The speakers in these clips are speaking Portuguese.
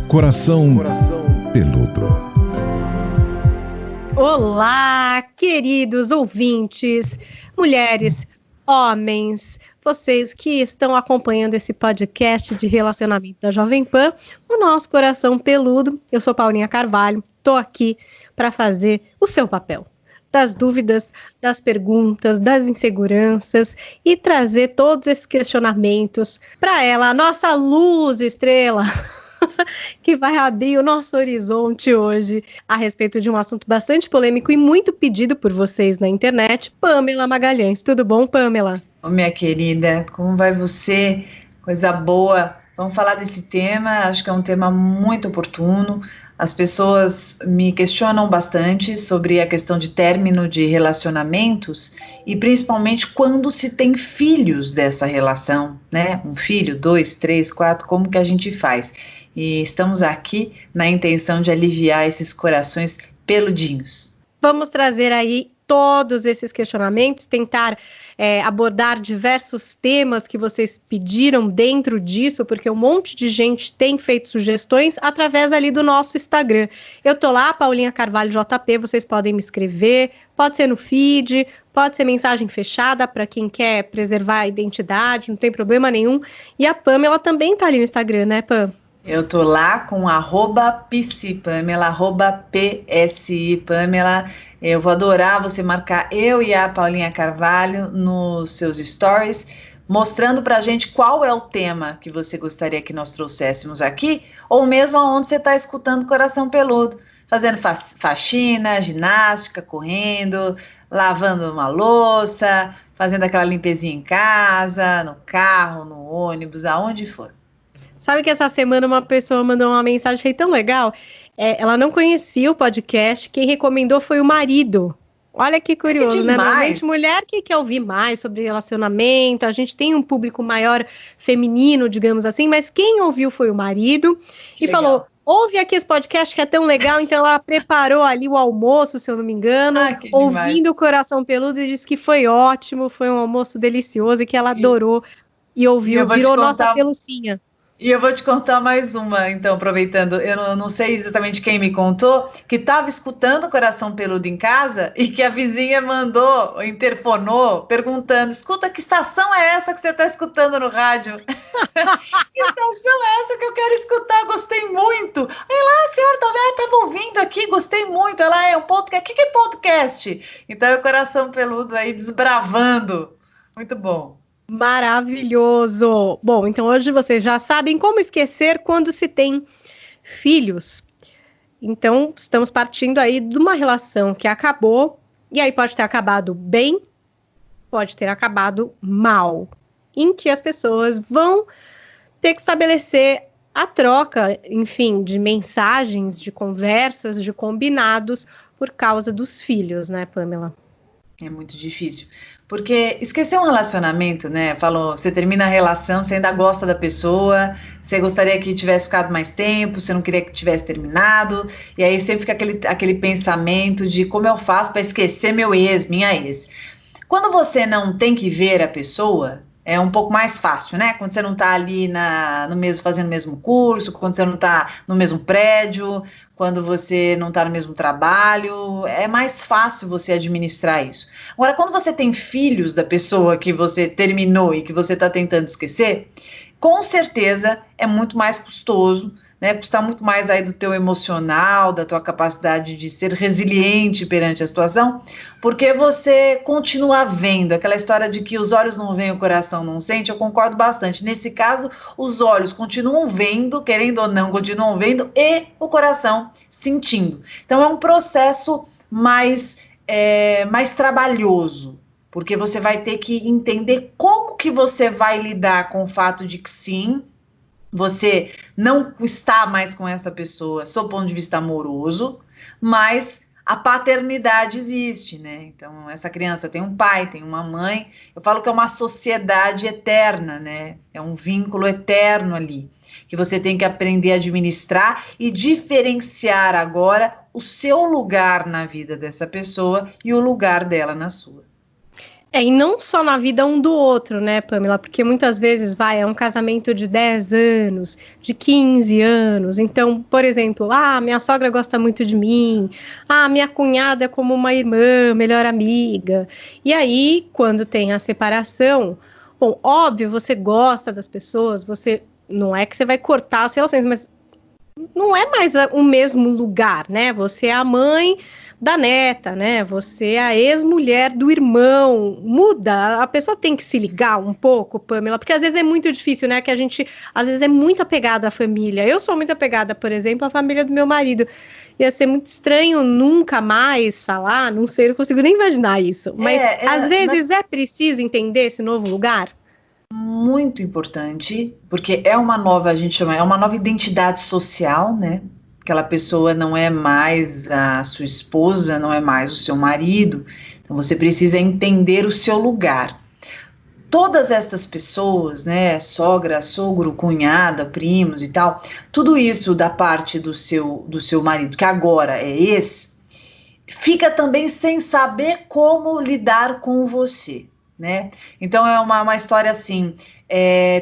Coração Peludo. Olá, queridos ouvintes, mulheres, homens, vocês que estão acompanhando esse podcast de relacionamento da Jovem Pan, o nosso Coração Peludo. Eu sou Paulinha Carvalho, estou aqui para fazer o seu papel. Das dúvidas, das perguntas, das inseguranças e trazer todos esses questionamentos para ela, a nossa luz estrela, que vai abrir o nosso horizonte hoje a respeito de um assunto bastante polêmico e muito pedido por vocês na internet. Pamela Magalhães. Tudo bom, Pamela? Ô, minha querida, como vai você? Coisa boa. Vamos falar desse tema, acho que é um tema muito oportuno. As pessoas me questionam bastante sobre a questão de término de relacionamentos e principalmente quando se tem filhos dessa relação, né? Um filho, 2, 3, 4, como que a gente faz? E estamos aqui na intenção de aliviar esses corações peludinhos. Vamos trazer aí todos esses questionamentos, tentar abordar diversos temas que vocês pediram dentro disso, porque um monte de gente tem feito sugestões através ali do nosso Instagram. Eu tô lá, Paulinha Carvalho JP, vocês podem me escrever, pode ser no feed, pode ser mensagem fechada para quem quer preservar a identidade, não tem problema nenhum. E a Pamela também tá ali no Instagram, né, Pam? Eu tô lá com @PsiPamela, @PSIPamela. Eu vou adorar você marcar eu e a Paulinha Carvalho nos seus stories, mostrando pra gente qual é o tema que você gostaria que nós trouxéssemos aqui, ou mesmo aonde você está escutando Coração Peludo, fazendo faxina, ginástica, correndo, lavando uma louça, fazendo aquela limpezinha em casa, no carro, no ônibus, aonde for. Sabe que essa semana uma pessoa mandou uma mensagem, achei tão legal. Ela não conhecia o podcast, quem recomendou foi o marido. Olha que curioso, né? Normalmente mulher que quer ouvir mais sobre relacionamento, a gente tem um público maior feminino, digamos assim, mas quem ouviu foi o marido e falou, ouve aqui esse podcast que é tão legal, então ela preparou ali o almoço, se eu não me engano, ouvindo o Coração Peludo e disse que foi ótimo, foi um almoço delicioso e que ela adorou e ouviu, virou nossa pelucinha. E eu vou te contar mais uma, então, aproveitando, eu não sei exatamente quem me contou, que estava escutando o Coração Peludo em casa e que a vizinha mandou, interfonou, perguntando, escuta, que estação é essa que você está escutando no rádio? Que estação é essa que eu quero escutar? Gostei muito. Aí lá, a senhora estava ouvindo aqui, gostei muito. Ela é um podcast. O que é podcast? Então é o Coração Peludo aí desbravando. Muito bom. Maravilhoso! Bom, então hoje vocês já sabem como esquecer quando se tem filhos. Então, estamos partindo aí de uma relação que acabou, e aí pode ter acabado bem, pode ter acabado mal, em que as pessoas vão ter que estabelecer a troca, enfim, de mensagens, de conversas, de combinados por causa dos filhos, né, Pamela? É muito difícil. Porque esquecer um relacionamento, né? Falou, você termina a relação, você ainda gosta da pessoa, você gostaria que tivesse ficado mais tempo, você não queria que tivesse terminado, e aí sempre fica aquele pensamento de como eu faço para esquecer meu ex, minha ex. Quando você não tem que ver a pessoa, é um pouco mais fácil, né? Quando você não está ali fazendo o mesmo curso, quando você não está no mesmo prédio, quando você não está no mesmo trabalho, é mais fácil você administrar isso. Agora, quando você tem filhos da pessoa que você terminou e que você está tentando esquecer, com certeza é muito mais custoso, né? Custa muito mais aí do teu emocional, da tua capacidade de ser resiliente perante a situação, porque você continua vendo, aquela história de que os olhos não veem, o coração não sente, eu concordo bastante. Nesse caso, os olhos continuam vendo, querendo ou não, continuam vendo, e o coração sentindo. Então é um processo mais trabalhoso, porque você vai ter que entender como que você vai lidar com o fato de que sim, você não está mais com essa pessoa sob o ponto de vista amoroso, mas a paternidade existe, né? Então, essa criança tem um pai, tem uma mãe. Eu falo que é uma sociedade eterna, né? É um vínculo eterno ali, que você tem que aprender a administrar e diferenciar agora o seu lugar na vida dessa pessoa e o lugar dela na sua. E não só na vida um do outro, né, Pamela? Porque muitas vezes, é um casamento de 10 anos, de 15 anos. Então, por exemplo, minha sogra gosta muito de mim. Minha cunhada é como uma irmã, melhor amiga. E aí, quando tem a separação, bom, óbvio, você gosta das pessoas, não é que você vai cortar as relações, mas não é mais o mesmo lugar, né? Você é a mãe da neta, né? Você é a ex-mulher do irmão. Muda, a pessoa tem que se ligar um pouco, Pamela, porque às vezes é muito difícil, né? Que a gente, às vezes, é muito apegada à família. Eu sou muito apegada, por exemplo, à família do meu marido. Ia ser muito estranho nunca mais falar, não sei, não consigo nem imaginar isso. Mas, às vezes, é preciso entender esse novo lugar. Muito importante, porque é uma nova, a gente chama, é uma nova identidade social, né? Aquela pessoa não é mais a sua esposa, não é mais o seu marido, então você precisa entender o seu lugar. Todas estas pessoas, né, sogra, sogro, cunhada, primos e tal, tudo isso da parte do seu marido, que agora é ex, fica também sem saber como lidar com você, né? Então é uma história assim,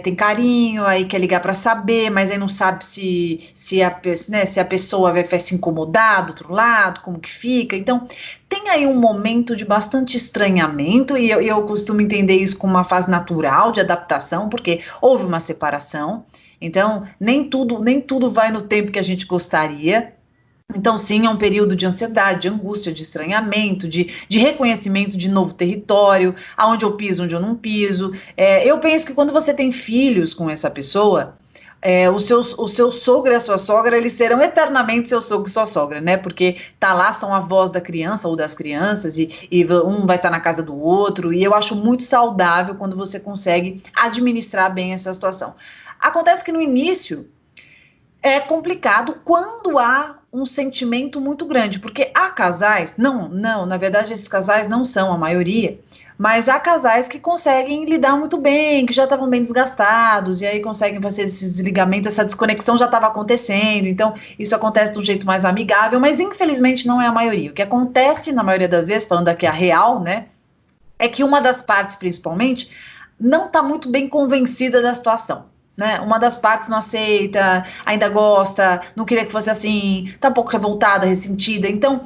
tem carinho, aí quer ligar para saber, mas aí não sabe se a pessoa vai se incomodar do outro lado, como que fica. Então tem aí um momento de bastante estranhamento, e eu costumo entender isso como uma fase natural de adaptação, porque houve uma separação, então nem tudo vai no tempo que a gente gostaria. Então, sim, é um período de ansiedade, de angústia, de estranhamento, de reconhecimento de novo território, aonde eu piso, onde eu não piso. Eu penso que quando você tem filhos com essa pessoa, o seu sogro e a sua sogra, eles serão eternamente seu sogro e sua sogra, né? Porque tá lá, são avós da criança ou das crianças, e um vai estar na casa do outro, e eu acho muito saudável quando você consegue administrar bem essa situação. Acontece que no início é complicado quando há um sentimento muito grande, porque há casais, na verdade esses casais não são a maioria, mas há casais que conseguem lidar muito bem, que já estavam bem desgastados, e aí conseguem fazer esse desligamento, essa desconexão já estava acontecendo, então isso acontece de um jeito mais amigável, mas infelizmente não é a maioria. O que acontece na maioria das vezes, falando aqui a real, né, é que uma das partes principalmente não está muito bem convencida da situação. Né? Uma das partes não aceita, ainda gosta, não queria que fosse assim, tá um pouco revoltada, ressentida. Então,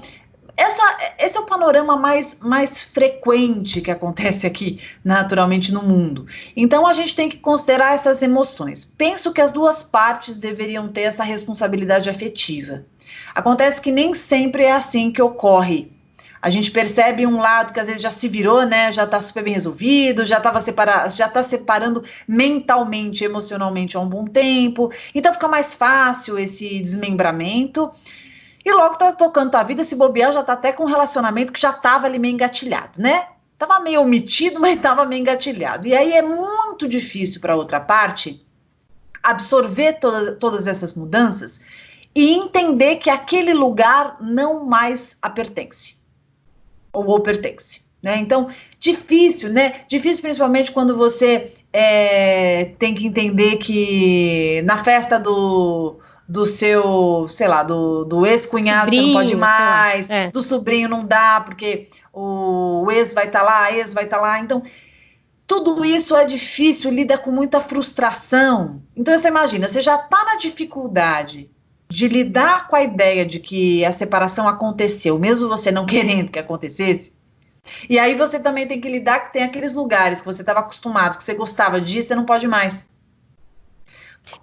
esse é o panorama mais frequente que acontece aqui, naturalmente, no mundo. Então, a gente tem que considerar essas emoções. Penso que as duas partes deveriam ter essa responsabilidade afetiva. Acontece que nem sempre é assim que ocorre. A gente percebe um lado que às vezes já se virou, né? Já está super bem resolvido, já está separando mentalmente, emocionalmente há um bom tempo. Então fica mais fácil esse desmembramento. E logo tá tocando a vida, se bobear, já tá até com um relacionamento que já estava ali meio engatilhado, né? Tava meio omitido, mas estava meio engatilhado. E aí é muito difícil para a outra parte absorver todas essas mudanças e entender que aquele lugar não mais a pertence. Ou pertence, né? Então, difícil, né? Difícil principalmente quando você tem que entender que na festa do seu, sei lá, do ex-cunhado você não pode ir mais, do sobrinho não dá, porque o ex vai estar lá, a ex vai estar lá, então tudo isso é difícil, lida com muita frustração. Então você imagina, você já está na dificuldade de lidar com a ideia de que a separação aconteceu, mesmo você não querendo que acontecesse, e aí você também tem que lidar que tem aqueles lugares que você estava acostumado, que você gostava disso, você não pode mais.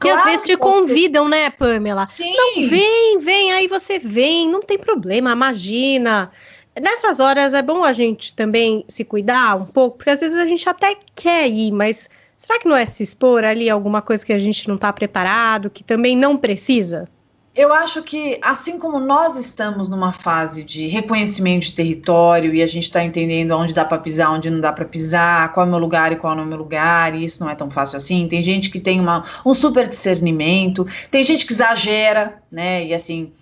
Que às vezes te convidam, né, Pamela? Sim. Não, vem, aí você vem, não tem problema, imagina. Nessas horas é bom a gente também se cuidar um pouco, porque às vezes a gente até quer ir, mas será que não é se expor ali a alguma coisa que a gente não está preparado, que também não precisa? Eu acho que, assim como nós estamos numa fase de reconhecimento de território e a gente está entendendo onde dá para pisar, onde não dá para pisar, qual é o meu lugar e qual não é o meu lugar, e isso não é tão fácil assim. Tem gente que tem um super discernimento, tem gente que exagera, né, e assim,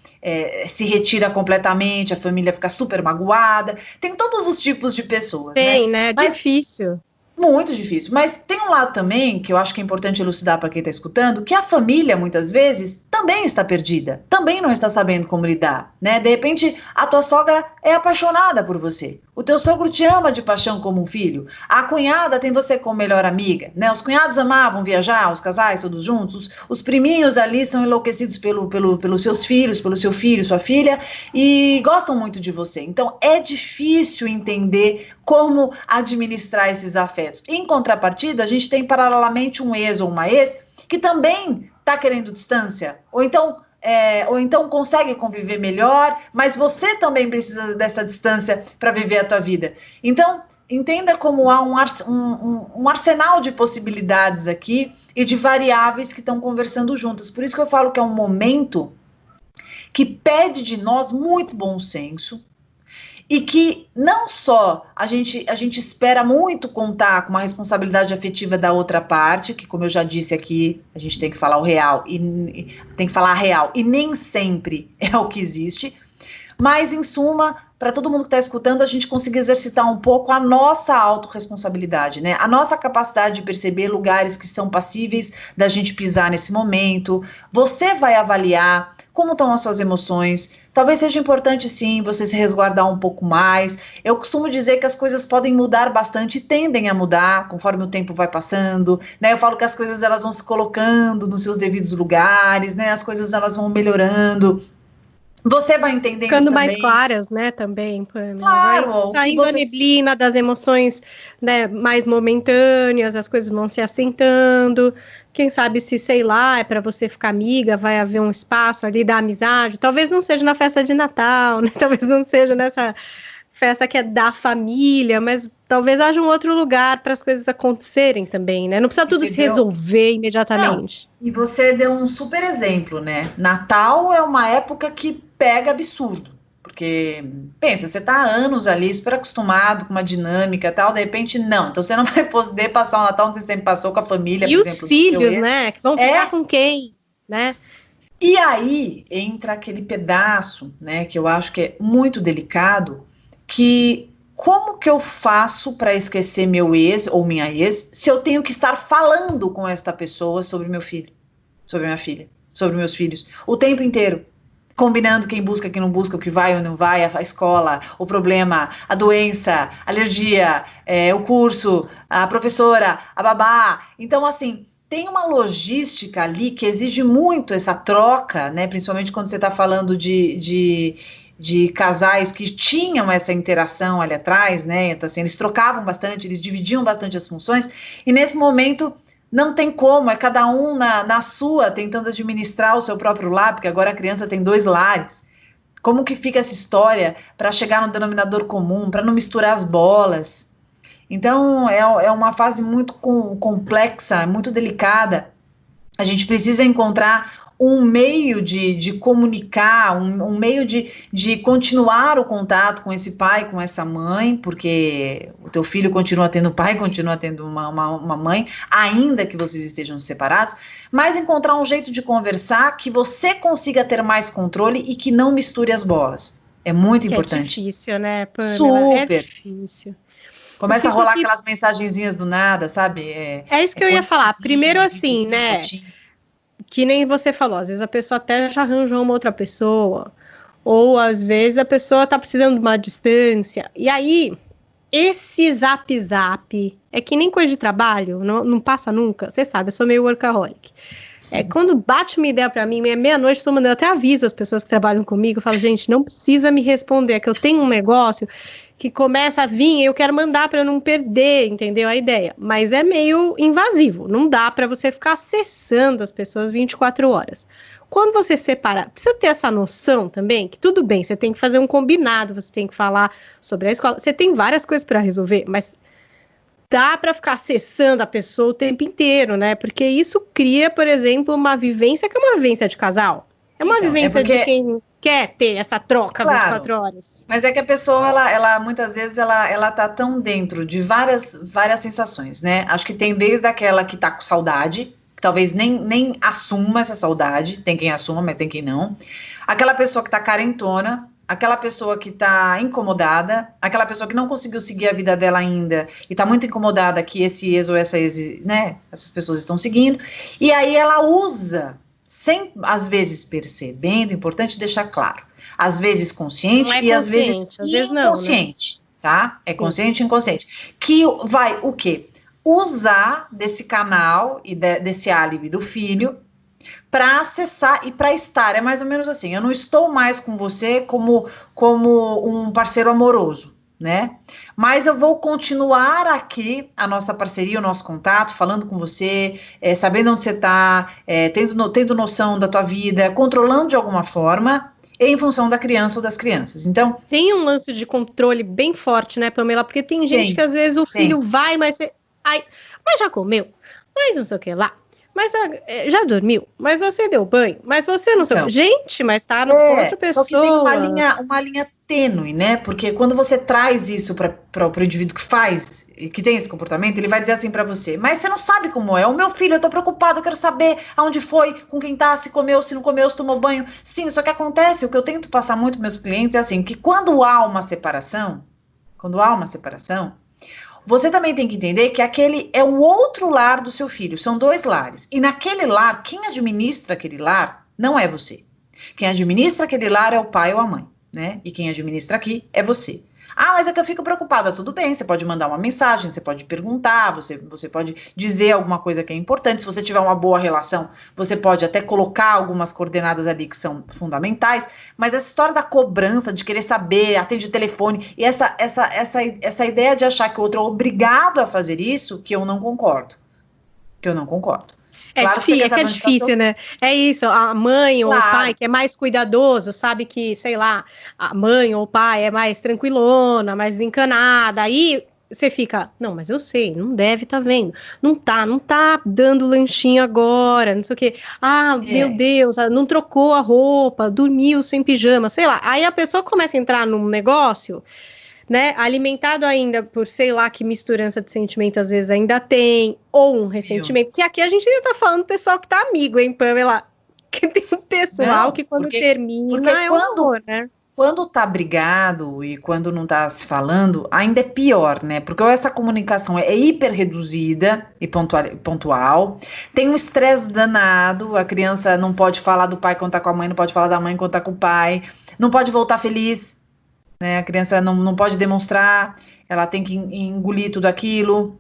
se retira completamente, a família fica super magoada. Tem todos os tipos de pessoas, tem, né? Mas, difícil. Muito difícil, mas tem um lado também que eu acho que é importante elucidar para quem está escutando, que a família, muitas vezes, também também está perdida, também não está sabendo como lidar, né? De repente, a tua sogra é apaixonada por você, o teu sogro te ama de paixão como um filho, a cunhada tem você como melhor amiga, né? Os cunhados amavam viajar, os casais todos juntos, os priminhos ali são enlouquecidos pelos seus filhos, pelo seu filho, sua filha, e gostam muito de você. Então, é difícil entender como administrar esses afetos. Em contrapartida, a gente tem paralelamente um ex ou uma ex que também está querendo distância, ou então consegue conviver melhor, mas você também precisa dessa distância para viver a tua vida. Então, entenda como há um arsenal de possibilidades aqui e de variáveis que estão conversando juntas. Por isso que eu falo que é um momento que pede de nós muito bom senso, e que não só a gente espera muito contar com uma responsabilidade afetiva da outra parte, que, como eu já disse aqui, a gente tem que falar o real, e tem que falar a real, e nem sempre é o que existe, mas, em suma, para todo mundo que está escutando, a gente conseguir exercitar um pouco a nossa autorresponsabilidade, né? A nossa capacidade de perceber lugares que são passíveis da gente pisar nesse momento. Você vai avaliar como estão as suas emoções. Talvez seja importante, sim, você se resguardar um pouco mais. Eu costumo dizer que as coisas podem mudar bastante, tendem a mudar conforme o tempo vai passando, né? Eu falo que as coisas elas vão se colocando nos seus devidos lugares, né? As coisas elas vão melhorando. Você vai entendendo ficando também. mais claras, né, também, Pamela. Claro, vai saindo a neblina das emoções, né, mais momentâneas, as coisas vão se assentando. Quem sabe se, sei lá, é para você ficar amiga, vai haver um espaço ali da amizade. Talvez não seja na festa de Natal, né? Talvez não seja nessa festa que é da família, mas talvez haja um outro lugar para as coisas acontecerem também, né? Não precisa tudo se resolver imediatamente. Não. E você deu um super exemplo, né? Natal é uma época que pega absurdo, porque, pensa, você tá há anos ali, super acostumado com uma dinâmica e tal, de repente, não. Então, você não vai poder passar o Natal onde você sempre passou com a família, e por os exemplo. Filhos, né? Que vão ficar com quem, né? E aí, entra aquele pedaço, né, que eu acho que é muito delicado, que como que eu faço para esquecer meu ex ou minha ex se eu tenho que estar falando com esta pessoa sobre meu filho, sobre minha filha, sobre meus filhos, o tempo inteiro, combinando quem busca, quem não busca, o que vai ou não vai, a escola, o problema, a doença, a alergia, o curso, a professora, a babá. Então, assim, tem uma logística ali que exige muito essa troca, né, principalmente quando você está falando de casais que tinham essa interação ali atrás, né? Então, assim, eles trocavam bastante, eles dividiam bastante as funções, e nesse momento não tem como, é cada um na sua, tentando administrar o seu próprio lar, porque agora a criança tem 2 lares. Como que fica essa história para chegar no denominador comum, para não misturar as bolas? Então, é uma fase muito complexa, muito delicada. A gente precisa encontrar um meio de comunicar, um meio de continuar o contato com esse pai, com essa mãe, porque o teu filho continua tendo pai, continua tendo uma mãe, ainda que vocês estejam separados, mas encontrar um jeito de conversar que você consiga ter mais controle e que não misture as bolas. É muito importante. É difícil, né, Pamela? Super. É difícil. Começa a rolar aquelas mensagenzinhas do nada, sabe? É isso que eu ia falar. Primeiro, assim, né? Que nem você falou, às vezes a pessoa até já arranjou uma outra pessoa, ou às vezes a pessoa tá precisando de uma distância. E aí, esse zap é que nem coisa de trabalho, não passa nunca. Você sabe, eu sou meio workaholic. Quando bate uma ideia pra mim, meia-noite, estou mandando, até aviso as pessoas que trabalham comigo, eu falo, gente, não precisa me responder, é que eu tenho um negócio que começa a vir e eu quero mandar para não perder, entendeu? A ideia. Mas é meio invasivo, não dá para você ficar acessando as pessoas 24 horas. Quando você separa, precisa ter essa noção também, que tudo bem, você tem que fazer um combinado, você tem que falar sobre a escola, você tem várias coisas para resolver, mas dá para ficar acessando a pessoa o tempo inteiro, né? Porque isso cria, por exemplo, uma vivência que é uma vivência de casal. É uma vivência de quem quer ter essa troca 24 horas. Mas é que a pessoa, ela muitas vezes, ela tá tão dentro de várias sensações, né? Acho que tem desde aquela que tá com saudade, que talvez nem assuma essa saudade, tem quem assuma, mas tem quem não. Aquela pessoa que tá carentona, aquela pessoa que tá incomodada, aquela pessoa que não conseguiu seguir a vida dela ainda e tá muito incomodada que esse ex ou essa ex, né, essas pessoas estão seguindo, e aí ela usa sem, às vezes, percebendo, importante deixar claro, às vezes consciente e às vezes inconsciente, tá? É consciente e inconsciente. Que vai o quê? Usar desse canal e desse álibi do filho para acessar e para estar. É mais ou menos assim, eu não estou mais com você como um parceiro amoroso, né? Mas eu vou continuar aqui a nossa parceria, o nosso contato, falando com você, sabendo onde você está, tendo noção da tua vida, controlando de alguma forma, em função da criança ou das crianças. Então, tem um lance de controle bem forte, né, Pamela? Porque tem gente que às vezes o filho vai, mas mas já comeu, mas não sei o que lá. Mas já dormiu? Mas você deu banho? Mas você não sabe. Gente, mas tá com outra pessoa. Só que tem uma linha tênue, né? Porque quando você traz isso para o indivíduo que faz, que tem esse comportamento, ele vai dizer assim para você, mas você não sabe como é. O meu filho, eu tô preocupado, eu quero saber aonde foi, com quem tá, se comeu, se não comeu, se tomou banho. Sim, só que acontece, o que eu tento passar muito para meus clientes é assim, que quando há uma separação, você também tem que entender que aquele é o outro lar do seu filho, são 2 lares. E naquele lar, quem administra aquele lar não é você. Quem administra aquele lar é o pai ou a mãe, né? E quem administra aqui é você. Ah, mas é que eu fico preocupada. Tudo bem, você pode mandar uma mensagem, você pode perguntar, você pode dizer alguma coisa que é importante. Se você tiver uma boa relação, você pode até colocar algumas coordenadas ali que são fundamentais. Mas essa história da cobrança, de querer saber, atende o telefone, e essa ideia de achar que o outro é obrigado a fazer isso, que eu não concordo. Claro que é difícil, né? É isso, a mãe ou o pai que é mais cuidadoso, sabe que, sei lá, a mãe ou o pai é mais tranquilona, mais desencanada, aí você fica, não, mas eu sei, não deve tá vendo, não tá dando lanchinho agora, não sei o quê, meu Deus, não trocou a roupa, dormiu sem pijama, sei lá, aí a pessoa começa a entrar num negócio, né, alimentado ainda por, sei lá, que misturança de sentimento às vezes ainda tem, ou um ressentimento, que aqui a gente ainda tá falando do pessoal que tá amigo, hein, Pamela? Que tem um pessoal que quando termina é um amor, né? Quando tá brigado e quando não tá se falando, ainda é pior, né? Porque essa comunicação é hiper reduzida e pontual. Tem um estresse danado, a criança não pode falar do pai quando tá com a mãe, não pode falar da mãe quando tá com o pai, não pode voltar feliz, né? A criança não pode demonstrar, ela tem que engolir tudo aquilo.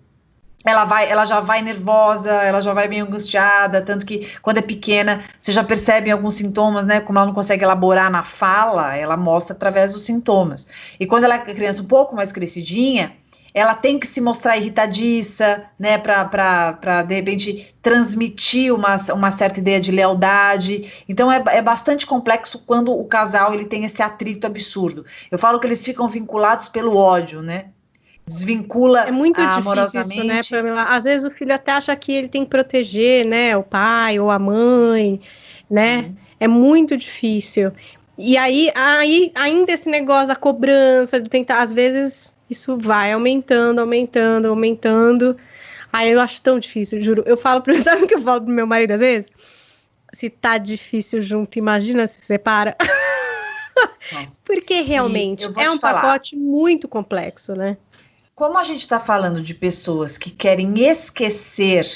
Ela já vai nervosa, ela já vai bem angustiada, tanto que quando é pequena, você já percebe alguns sintomas, né? Como ela não consegue elaborar na fala, ela mostra através dos sintomas. E quando ela é criança um pouco mais crescidinha, ela tem que se mostrar irritadiça, né? Para de repente transmitir uma certa ideia de lealdade. Então é bastante complexo quando o casal ele tem esse atrito absurdo. Eu falo que eles ficam vinculados pelo ódio, né? Desvincula amorosamente. É muito difícil isso, né, Pamela? Às vezes o filho até acha que ele tem que proteger, né, o pai ou a mãe, né? É muito difícil. E aí ainda esse negócio da cobrança, de tentar, às vezes isso vai aumentando. Aí eu acho tão difícil, juro. Eu falo pro sabe o que eu falo pro meu marido às vezes? Se tá difícil junto, imagina se separa. Nossa. Porque realmente é um pacote muito complexo, né? Como a gente está falando de pessoas que querem esquecer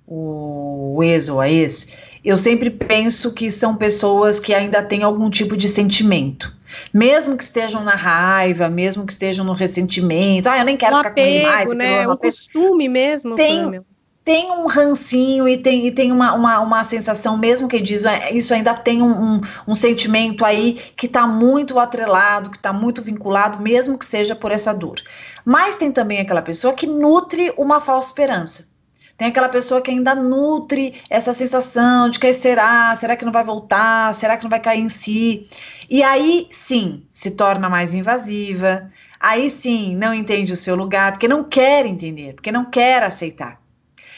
o ex ou a ex, eu sempre penso que são pessoas que ainda têm algum tipo de sentimento. Mesmo que estejam na raiva, mesmo que estejam no ressentimento. Eu nem quero ficar com ele mais. Né? Um costume mesmo. Tem um rancinho e tem uma sensação, mesmo que diz, isso ainda tem um sentimento aí que está muito atrelado, que está muito vinculado, mesmo que seja por essa dor. Mas tem também aquela pessoa que nutre uma falsa esperança. Tem aquela pessoa que ainda nutre essa sensação de que será que não vai voltar, será que não vai cair em si? E aí, sim, se torna mais invasiva, aí sim, não entende o seu lugar, porque não quer entender, porque não quer aceitar.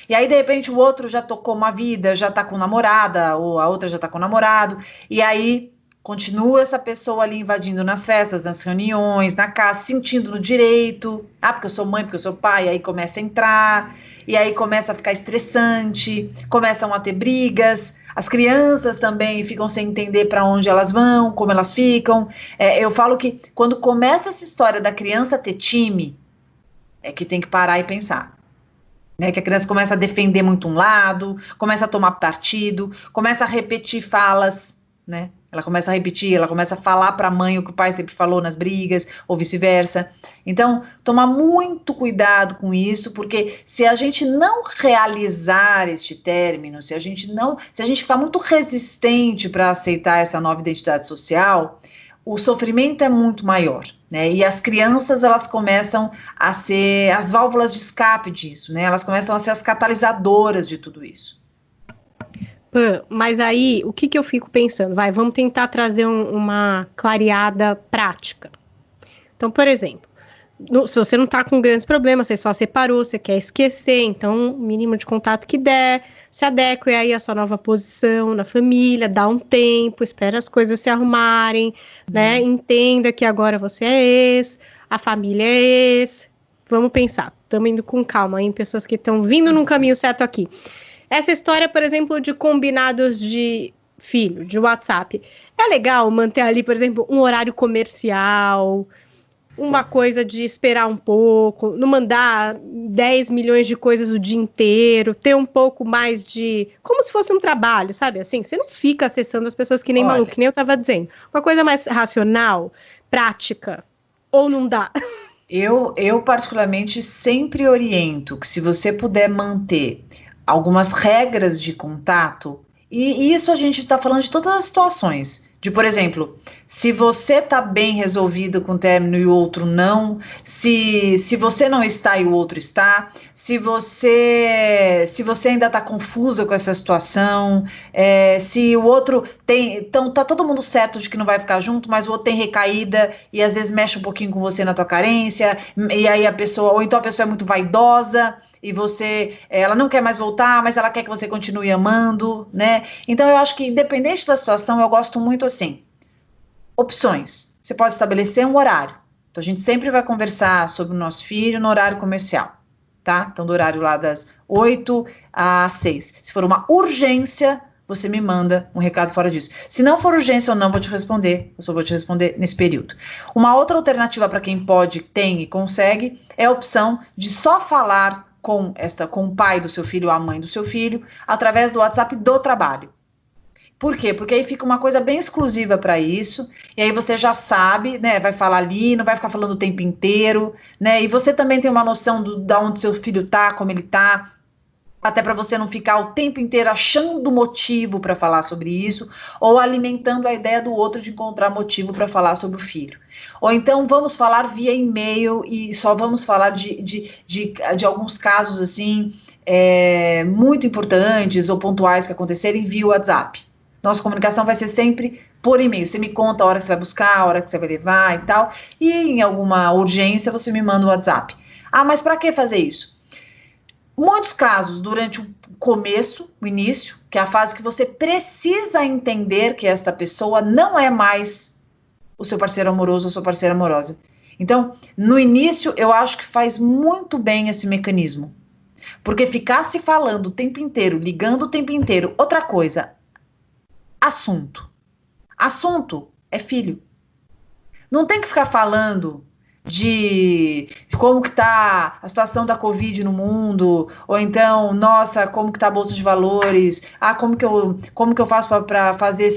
E aí, de repente, o outro já tocou uma vida, já tá com namorada, ou a outra já tá com namorado, e aí continua essa pessoa ali invadindo nas festas, nas reuniões, na casa, sentindo no direito. Porque eu sou mãe, porque eu sou pai, aí começa a entrar, e aí começa a ficar estressante, começam a ter brigas. As crianças também ficam sem entender para onde elas vão, como elas ficam. Eu falo que quando começa essa história da criança ter time, é que tem que parar e pensar. né? Que a criança começa a defender muito um lado, começa a tomar partido, começa a repetir falas, né? Ela começa a repetir, ela começa a falar para a mãe o que o pai sempre falou nas brigas, ou vice-versa. Então, tomar muito cuidado com isso, porque se a gente não realizar este término, se a gente ficar muito resistente para aceitar essa nova identidade social, o sofrimento é muito maior, né? E as crianças, elas começam a ser as válvulas de escape disso, né? Elas começam a ser as catalisadoras de tudo isso. Mas aí, o que eu fico pensando? Vamos tentar trazer uma clareada prática. Então, por exemplo, se você não tá com grandes problemas, você só separou, você quer esquecer, então, o mínimo de contato que der, se adeque aí à sua nova posição na família, dá um tempo, espera as coisas se arrumarem, né? Entenda que agora você é ex, a família é ex. Vamos pensar, estamos indo com calma, hein? Pessoas que estão vindo num caminho certo aqui. Essa história, por exemplo, de combinados de filho, de WhatsApp, é legal manter ali, por exemplo, um horário comercial, uma coisa de esperar um pouco, não mandar 10 milhões de coisas o dia inteiro, ter um pouco mais de... como se fosse um trabalho, sabe? Assim, você não fica acessando as pessoas que nem maluco, que nem eu tava dizendo. Uma coisa mais racional, prática, ou não dá? Eu particularmente, sempre oriento que se você puder manter algumas regras de contato, e isso a gente está falando de todas as situações, de, por exemplo, se você está bem resolvido com o término e o outro não, se você não está e o outro está, se você ainda está confusa com essa situação, se o outro tem, então tá todo mundo certo de que não vai ficar junto, mas o outro tem recaída e às vezes mexe um pouquinho com você na tua carência, e aí a pessoa, ou então a pessoa é muito vaidosa, e ela não quer mais voltar, mas ela quer que você continue amando, né? Então eu acho que independente da situação, eu gosto muito assim, opções. Você pode estabelecer um horário. Então a gente sempre vai conversar sobre o nosso filho no horário comercial, tá? Então do horário lá das 8 às 6. Se for uma urgência, você me manda um recado fora disso. Se não for urgência, eu não vou te responder, eu só vou te responder nesse período. Uma outra alternativa para quem pode, tem e consegue, é a opção de só falar com o pai do seu filho ou a mãe do seu filho, através do WhatsApp do trabalho. Por quê? Porque aí fica uma coisa bem exclusiva para isso, e aí você já sabe, né, vai falar ali, não vai ficar falando o tempo inteiro, né, e você também tem uma noção de onde seu filho tá, como ele tá, até para você não ficar o tempo inteiro achando motivo para falar sobre isso, ou alimentando a ideia do outro de encontrar motivo para falar sobre o filho. Ou então vamos falar via e-mail e só vamos falar de alguns casos assim, muito importantes ou pontuais que acontecerem via WhatsApp. Nossa comunicação vai ser sempre por e-mail. Você me conta a hora que você vai buscar, a hora que você vai levar e tal, e em alguma urgência você me manda o WhatsApp. Ah, mas para que fazer isso? Muitos casos, durante o começo, o início, que é a fase que você precisa entender que esta pessoa não é mais o seu parceiro amoroso ou sua parceira amorosa. Então, no início, eu acho que faz muito bem esse mecanismo. Porque ficar se falando o tempo inteiro, ligando o tempo inteiro, outra coisa, assunto. Assunto é filho. Não tem que ficar falando de como que tá a situação da Covid no mundo, ou então, nossa, como que tá a Bolsa de Valores, como que eu faço para fazer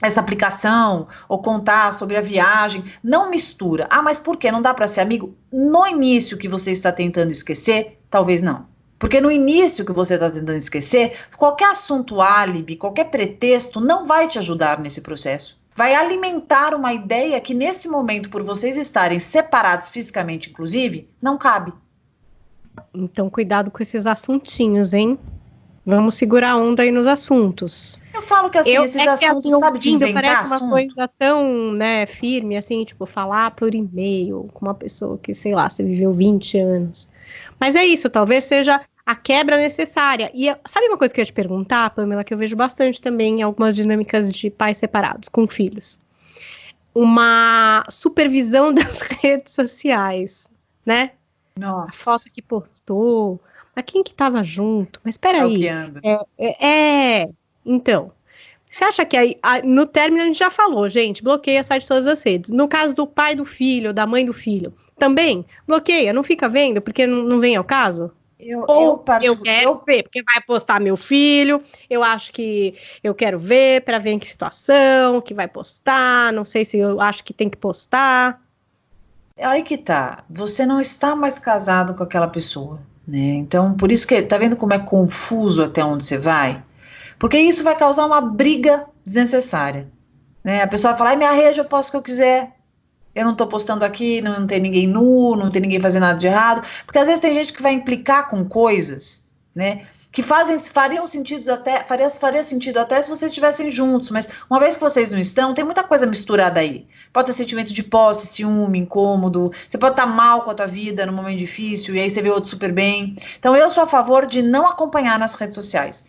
essa aplicação, ou contar sobre a viagem. Não mistura. Mas por quê? Não dá para ser amigo? No início que você está tentando esquecer, talvez não. Porque no início que você está tentando esquecer, qualquer assunto álibi, qualquer pretexto não vai te ajudar nesse processo. Vai alimentar uma ideia que nesse momento, por vocês estarem separados fisicamente, inclusive, não cabe. Então, cuidado com esses assuntinhos, hein? Vamos segurar a onda aí nos assuntos. Eu falo que assim, esses assuntos, assim, sabe, de inventar parece assunto? uma coisa tão, né, firme, assim, tipo, falar por e-mail com uma pessoa que, sei lá, você viveu 20 anos. Mas é isso, talvez seja a quebra necessária. E sabe uma coisa que eu ia te perguntar, Pamela, que eu vejo bastante também em algumas dinâmicas de pais separados com filhos? Uma supervisão das redes sociais, né? Nossa. A foto que postou, mas quem que tava junto? Mas espera aí. É o que anda. Então, você acha que aí, no término a gente já falou, gente, bloqueia, sai de todas as redes. No caso do pai do filho, da mãe do filho, também bloqueia, não fica vendo, porque não vem ao caso? Eu quero ver, porque vai postar meu filho, eu acho que eu quero ver para ver em que situação, que vai postar, não sei se eu acho que tem que postar. Aí que tá, você não está mais casado com aquela pessoa, né? Então, por isso que, tá vendo como é confuso até onde você vai? Porque isso vai causar uma briga desnecessária, né? A pessoa vai falar, ai, minha rede, eu posto o que eu quiser. Eu não tô postando aqui, não tem ninguém nu, não tem ninguém fazendo nada de errado. Porque às vezes tem gente que vai implicar com coisas, né? Que fariam sentido faria sentido até se vocês estivessem juntos, mas uma vez que vocês não estão, tem muita coisa misturada aí. Pode ter sentimento de posse, ciúme, incômodo. Você pode estar mal com a tua vida num momento difícil e aí você vê outro super bem. Então eu sou a favor de não acompanhar nas redes sociais.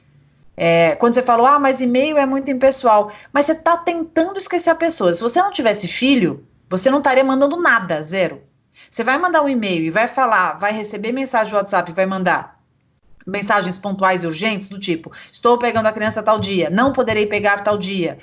Quando você falou, mas e-mail é muito impessoal, mas você está tentando esquecer a pessoa. Se você não tivesse filho, você não estaria mandando nada, zero. Você vai mandar um e-mail e vai falar, vai receber mensagem do WhatsApp, vai mandar mensagens pontuais e urgentes do tipo, estou pegando a criança tal dia, não poderei pegar tal dia,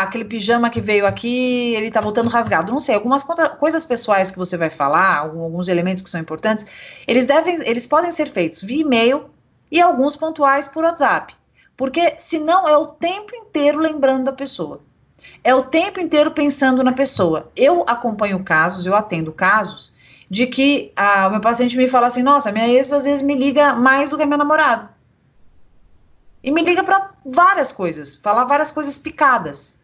aquele pijama que veio aqui, ele tá voltando rasgado, não sei, algumas coisas pessoais que você vai falar, alguns elementos que são importantes, eles podem ser feitos via e-mail e alguns pontuais por WhatsApp, porque senão é o tempo inteiro lembrando da pessoa. É o tempo inteiro pensando na pessoa. Eu acompanho casos, eu atendo casos, de que o meu paciente me fala assim, nossa, minha ex às vezes me liga mais do que a minha namorada. E me liga para várias coisas, falar várias coisas picadas.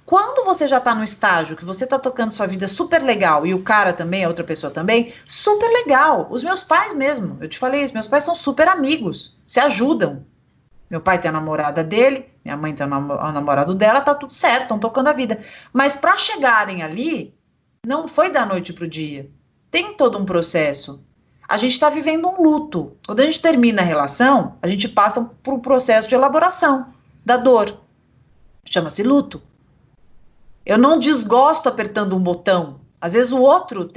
Quando você já tá no estágio que você tá tocando sua vida super legal, e o cara também, a outra pessoa também, super legal. Os meus pais mesmo, eu te falei isso, meus pais são super amigos, se ajudam. Meu pai tem a namorada dele, minha mãe tem o namorado dela, tá tudo certo, estão tocando a vida. Mas para chegarem ali, não foi da noite pro dia. Tem todo um processo. A gente está vivendo um luto. Quando a gente termina a relação, a gente passa por um processo de elaboração da dor. Chama-se luto. Eu não desgosto apertando um botão. Às vezes o outro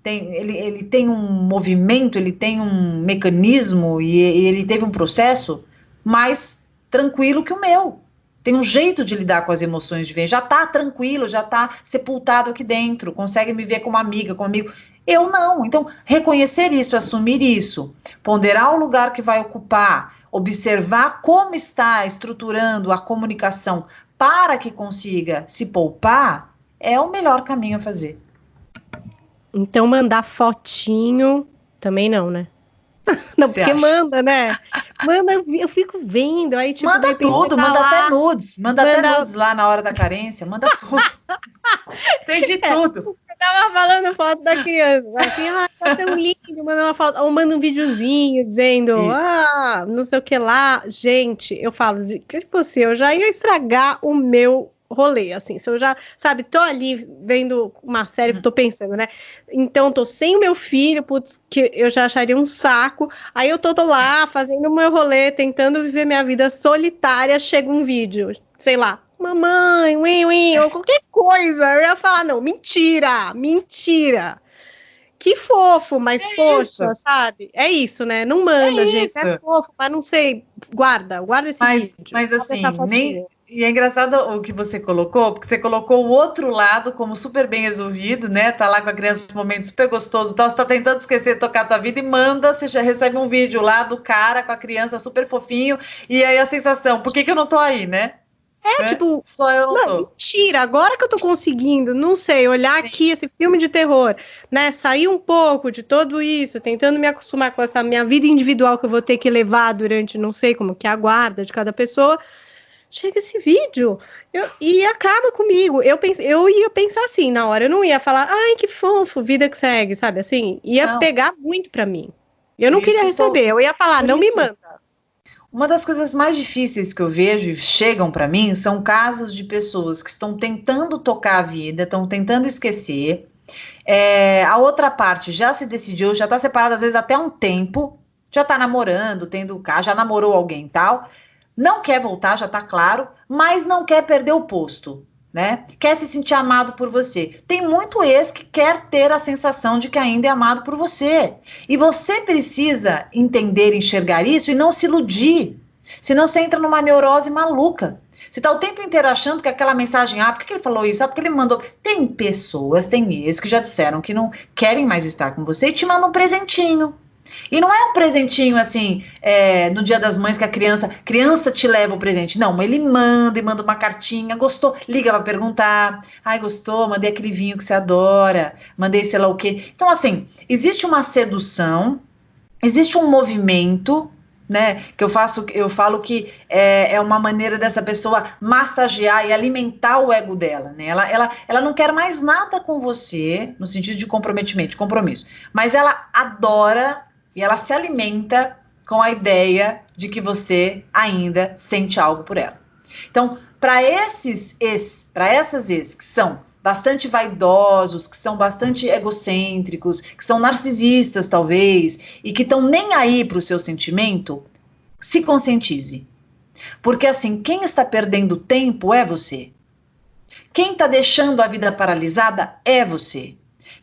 ele tem um movimento, ele tem um mecanismo e ele teve um processo mais tranquilo que o meu. Tem um jeito de lidar com as emoções de vez. Já tá tranquilo, já tá sepultado aqui dentro, consegue me ver como amiga, como amigo. Eu não. Então, reconhecer isso, assumir isso, ponderar o lugar que vai ocupar, observar como está estruturando a comunicação para que consiga se poupar, é o melhor caminho a fazer. Então, mandar fotinho também não, né? Não, porque manda, né? Manda, eu fico vendo, aí tipo... Manda tudo, manda até nudes. Manda até nudes lá na hora da carência, manda tudo. Tem de tudo. Eu tava falando foto da criança, assim, tá tão lindo, manda uma foto, ou manda um videozinho dizendo, não sei o que lá. Gente, eu falo, se fosse eu já ia estragar o meu rolê, assim, se eu já, sabe, tô ali vendo uma série que tô pensando, né, então tô sem o meu filho, putz, que eu já acharia um saco, aí eu tô lá fazendo o meu rolê, tentando viver minha vida solitária, chega um vídeo, sei lá, mamãe, ou qualquer coisa, eu ia falar, não, mentira, que fofo, mas poxa, isso. Sabe, é isso, né, não manda, gente, é fofo, mas não sei, guarda esse vídeo. Mas assim, E é engraçado o que você colocou, porque você colocou o outro lado como super bem resolvido, né? Tá lá com a criança num momento super gostoso, então você tá tentando esquecer de tocar a tua vida e manda, você já recebe um vídeo lá do cara com a criança super fofinho, e aí a sensação, por que eu não tô aí, né? Tipo, só eu não tô. Mentira, agora que eu tô conseguindo, não sei, olhar aqui esse filme de terror, né? Sair um pouco de tudo isso, tentando me acostumar com essa minha vida individual que eu vou ter que levar durante, não sei como que é a guarda de cada pessoa. Chega esse vídeo e acaba comigo. Eu ia pensar assim na hora, eu não ia falar, ai, que fofo, vida que segue, sabe? Assim, ia pegar muito pra mim. Eu não queria receber, eu ia falar, não me manda. Uma das coisas mais difíceis que eu vejo e chegam para mim são casos de pessoas que estão tentando tocar a vida, estão tentando esquecer. A outra parte já se decidiu, já está separada às vezes até um tempo, já está namorando, já namorou alguém e tal. Não quer voltar, já tá claro, mas não quer perder o posto, né? Quer se sentir amado por você. Tem muito ex que quer ter a sensação de que ainda é amado por você. E você precisa entender, enxergar isso e não se iludir. Senão você entra numa neurose maluca. Você tá o tempo inteiro achando que aquela mensagem, por que ele falou isso? Porque ele me mandou. Tem ex que já disseram que não querem mais estar com você e te mandam um presentinho. E não é um presentinho assim, no Dia das Mães que a criança te leva o presente. Não, ele manda e manda uma cartinha, gostou, liga pra perguntar. Ai, gostou, mandei aquele vinho que você adora, mandei sei lá o quê. Então, assim, existe uma sedução, existe um movimento, né, que eu falo que é uma maneira dessa pessoa massagear e alimentar o ego dela, né? Ela não quer mais nada com você, no sentido de comprometimento, de compromisso, mas ela adora e ela se alimenta com a ideia de que você ainda sente algo por ela. Então, para essas ex que são bastante vaidosos, que são bastante egocêntricos, que são narcisistas, talvez, e que estão nem aí para o seu sentimento, se conscientize. Porque, assim, quem está perdendo tempo é você. Quem está deixando a vida paralisada é você.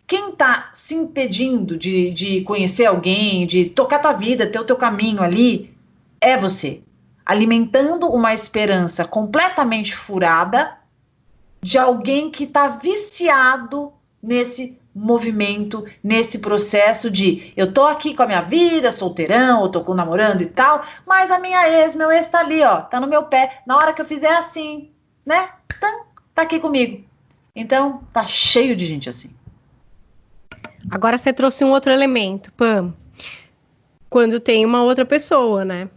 Quem está se impedindo de conhecer alguém, de tocar tua vida, ter o teu caminho ali, é você. Alimentando uma esperança completamente furada de alguém que está viciado nesse movimento, nesse processo de eu tô aqui com a minha vida, solteirão, eu tô namorando e tal, mas a minha ex, meu ex tá ali, ó, tá no meu pé, na hora que eu fizer assim, né, tá aqui comigo. Então, tá cheio de gente assim. Agora você trouxe um outro elemento, Pam. Quando tem uma outra pessoa, né?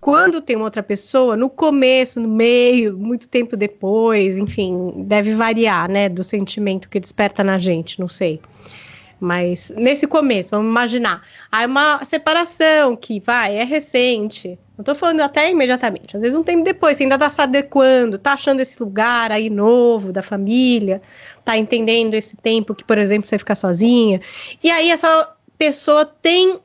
Quando tem uma outra pessoa, no começo, no meio, muito tempo depois, enfim, deve variar, né, do sentimento que desperta na gente, não sei. Mas nesse começo, vamos imaginar, há uma separação que é recente, não tô falando até imediatamente, às vezes um tempo depois, você ainda tá se adequando, tá achando esse lugar aí novo da família, tá entendendo esse tempo que, por exemplo, você fica sozinha, e aí essa pessoa tem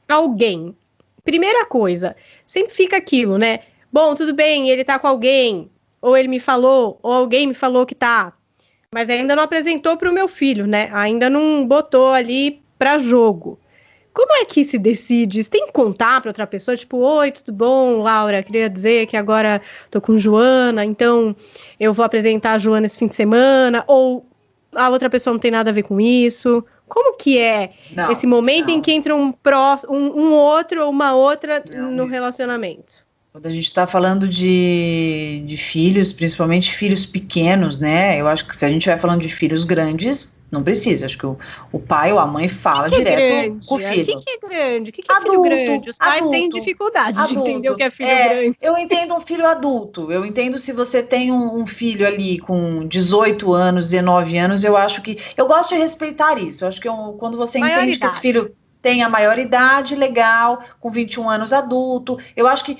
alguém. Primeira coisa, sempre fica aquilo, né? Bom, tudo bem, ele tá com alguém, ou ele me falou, ou alguém me falou que tá, mas ainda não apresentou para o meu filho, né? Ainda não botou ali para jogo. Como é que se decide? Você tem que contar para outra pessoa, tipo, oi, tudo bom, Laura? Queria dizer que agora tô com Joana, então eu vou apresentar a Joana esse fim de semana, ou a outra pessoa não tem nada a ver com isso. Como que é esse momento em que entra um outro ou uma outra no relacionamento? Quando a gente está falando de filhos, principalmente filhos pequenos, né? Eu acho que se a gente vai falando de filhos grandes, não precisa. Acho que o pai ou a mãe fala direto com o filho. O que é grande? O que é filho grande? Os pais têm dificuldade de entender o que é filho grande. Eu entendo um filho adulto. Eu entendo se você tem um filho ali com 18 anos, 19 anos, eu acho que... Eu gosto de respeitar isso. Eu acho que quando você entende que esse filho tem a maioridade, legal, com 21 anos adulto. Eu acho que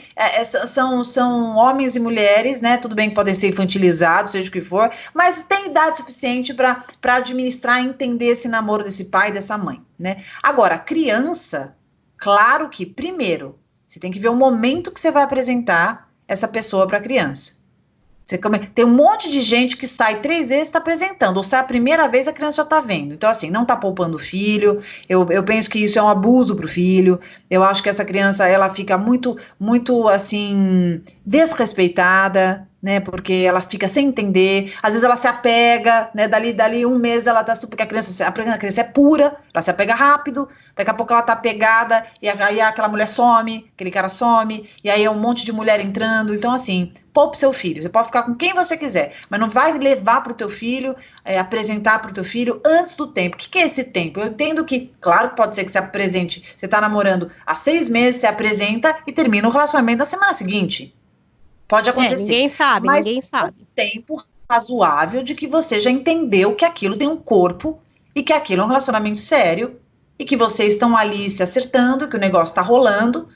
são homens e mulheres, né? Tudo bem que podem ser infantilizados, seja o que for, mas tem idade suficiente para administrar e entender esse namoro desse pai e dessa mãe, né? Agora, criança, claro que, primeiro, você tem que ver o momento que você vai apresentar essa pessoa para a criança. Tem um monte de gente que sai 3 vezes e está apresentando, ou sai a primeira vez a criança já está vendo. Então, assim, não está poupando o filho. Eu penso que isso é um abuso para o filho. Eu acho que essa criança, ela fica muito, muito, assim, desrespeitada, né, porque ela fica sem entender, às vezes ela se apega, né, dali 1 mês ela tá super, porque a criança é pura, ela se apega rápido, daqui a pouco ela tá apegada, e aí aquela mulher some, aquele cara some, e aí é um monte de mulher entrando. Então, assim, poupe seu filho, você pode ficar com quem você quiser, mas não vai levar pro teu filho, apresentar pro teu filho antes do tempo. O que é esse tempo? Eu entendo que, claro que pode ser que você apresente, você tá namorando há 6 meses, você apresenta e termina o relacionamento na semana seguinte. Pode acontecer. Ninguém sabe, mas ninguém sabe. Um tempo razoável de que você já entendeu que aquilo tem um corpo e que aquilo é um relacionamento sério e que vocês estão ali se acertando, que o negócio está rolando,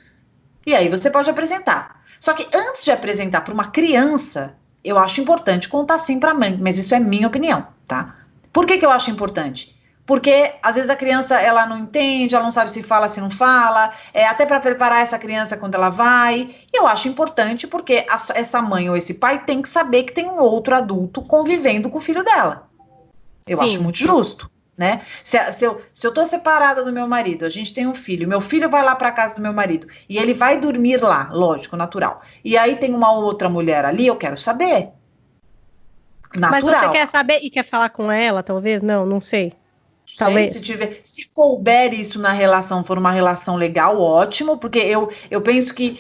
e aí você pode apresentar. Só que antes de apresentar para uma criança, eu acho importante contar sim para a mãe, mas isso é minha opinião, tá? Por que eu acho importante? Porque às vezes a criança ela não entende, ela não sabe se fala, se não fala, até para preparar essa criança quando ela vai. E eu acho importante porque essa mãe ou esse pai tem que saber que tem um outro adulto convivendo com o filho dela. Eu acho muito justo, né? Se eu tô separada do meu marido, a gente tem um filho, meu filho vai lá para casa do meu marido e ele vai dormir lá, lógico, natural. E aí tem uma outra mulher ali, eu quero saber. Natural. Mas você quer saber e quer falar com ela, talvez? Não sei. talvez. Se couber isso na relação, for uma relação legal, ótimo, porque eu penso que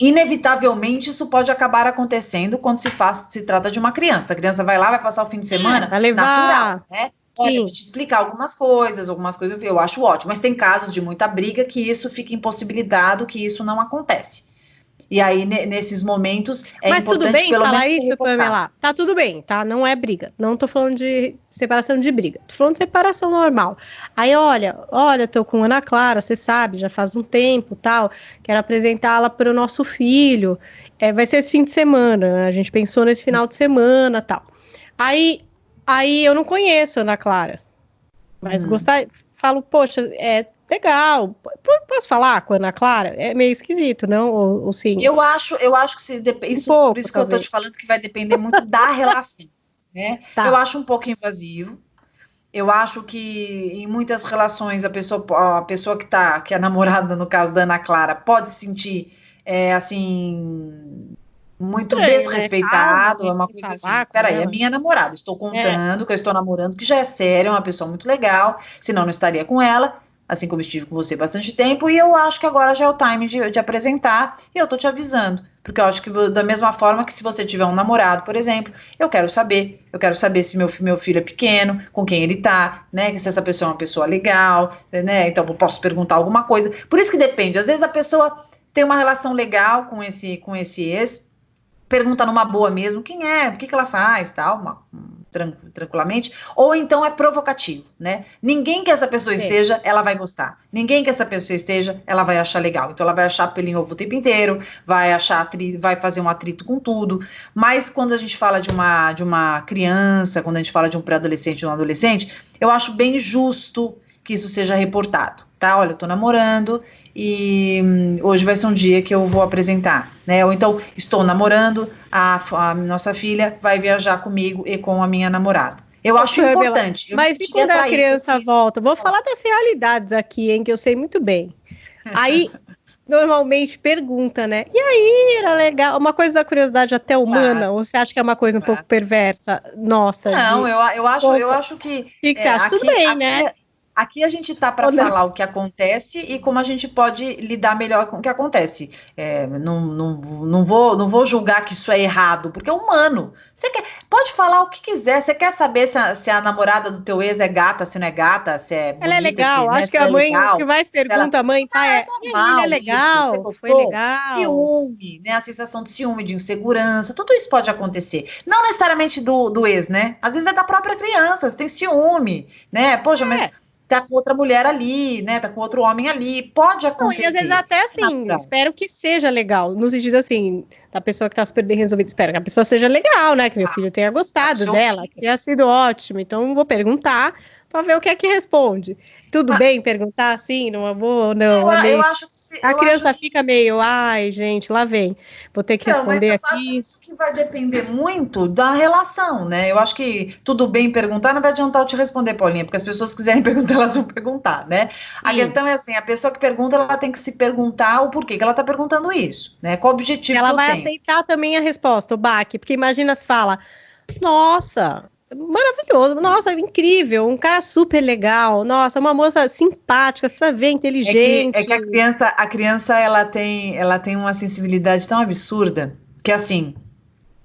inevitavelmente isso pode acabar acontecendo quando se trata de uma criança. A criança vai lá, vai passar o fim de semana, vai levar... natural, né? Olha, Sim. vou te explicar algumas coisas eu acho ótimo, mas tem casos de muita briga que isso fica impossibilitado, que isso não acontece. E aí, nesses momentos, Mas importante tudo bem pelo falar menos isso, Pamela? Tá tudo bem, tá? Não é briga. Não tô falando de separação de briga. Tô falando de separação normal. Aí, olha, tô com Ana Clara, você sabe, já faz um tempo, tal. Quero apresentá-la para o nosso filho. Vai ser esse fim de semana. A gente pensou nesse final de semana, tal. Aí eu não conheço a Ana Clara. Mas falo, poxa, legal. Posso falar com a Ana Clara? É meio esquisito, não? Ou sim? Eu acho que isso, pouco, por isso que talvez. eu tô te falando que vai depender muito da relação, né? Tá. Eu acho um pouco invasivo. Eu acho que em muitas relações a pessoa que é namorada, no caso da Ana Clara, pode se sentir assim muito Estranho, desrespeitado, né? é uma coisa assim, peraí, é minha namorada, estou contando que eu estou namorando, que já é sério, é uma pessoa muito legal, senão não estaria com ela, assim como estive com você bastante tempo, e eu acho que agora já é o time de apresentar, e eu tô te avisando, porque eu acho que da mesma forma que se você tiver um namorado, por exemplo, eu quero saber se meu filho é pequeno, com quem ele tá, né, que se essa pessoa é uma pessoa legal, né, então eu posso perguntar alguma coisa, por isso que depende, às vezes a pessoa tem uma relação legal com esse ex, pergunta numa boa mesmo, quem é, o que ela faz, tal, tranquilamente, ou então é provocativo, né? Ninguém que essa pessoa esteja, ela vai gostar. Ninguém que essa pessoa esteja, ela vai achar legal. Então ela vai achar pelinho ovo o tempo inteiro, vai fazer um atrito com tudo. Mas quando a gente fala de uma criança, quando a gente fala de um pré-adolescente, de um adolescente, eu acho bem justo que isso seja reportado, tá? Olha, eu tô namorando e hoje vai ser um dia que eu vou apresentar, né? Ou então, estou namorando, a nossa filha vai viajar comigo e com a minha namorada. Eu acho importante. Mas e quando a criança volta? Vou falar das realidades aqui, hein, que eu sei muito bem. Aí, normalmente pergunta, né? E aí, era legal? Uma coisa da curiosidade até humana, ou você acha que é uma coisa um pouco perversa? Nossa. Não, eu acho que... O que você acha? Tudo bem, né? Aqui a gente tá para falar o que acontece e como a gente pode lidar melhor com o que acontece. Não vou julgar que isso é errado, porque é humano. Pode falar o que quiser. Você quer saber se a namorada do teu ex é gata, se não é gata, se é bonita, ela é legal. Né, acho que a mãe, o que mais pergunta a mãe, pai, normal, ele é legal, isso, foi legal. Ciúme, né? A sensação de ciúme, de insegurança, tudo isso pode acontecer. Não necessariamente do ex, né? Às vezes é da própria criança, você tem ciúme, né? Poxa, mas tá com outra mulher ali, né? Tá com outro homem ali. Pode acontecer. Não, e às vezes até assim, espero que seja legal. No sentido assim, da pessoa que tá super bem resolvida, espero que a pessoa seja legal, né? Que meu filho tenha gostado dela, que tenha sido ótimo. Então, vou perguntar para ver o que é que responde. Tudo bem perguntar assim, numa boa ou não? Eu acho que a criança fica meio, ai, gente, lá vem. Vou ter que responder aqui. Isso que vai depender muito da relação, né? Eu acho que tudo bem perguntar, não vai adiantar eu te responder, Paulinha, porque as pessoas quiserem perguntar, elas vão perguntar, né? A questão é assim, a pessoa que pergunta, ela tem que se perguntar o porquê que ela tá perguntando isso, né? Qual o objetivo ela vai aceitar também a resposta, o baque, porque imagina se fala, nossa, maravilhoso, nossa, incrível, um cara super legal, nossa, uma moça simpática, você precisa ver, inteligente. É que a criança ela tem uma sensibilidade tão absurda que assim,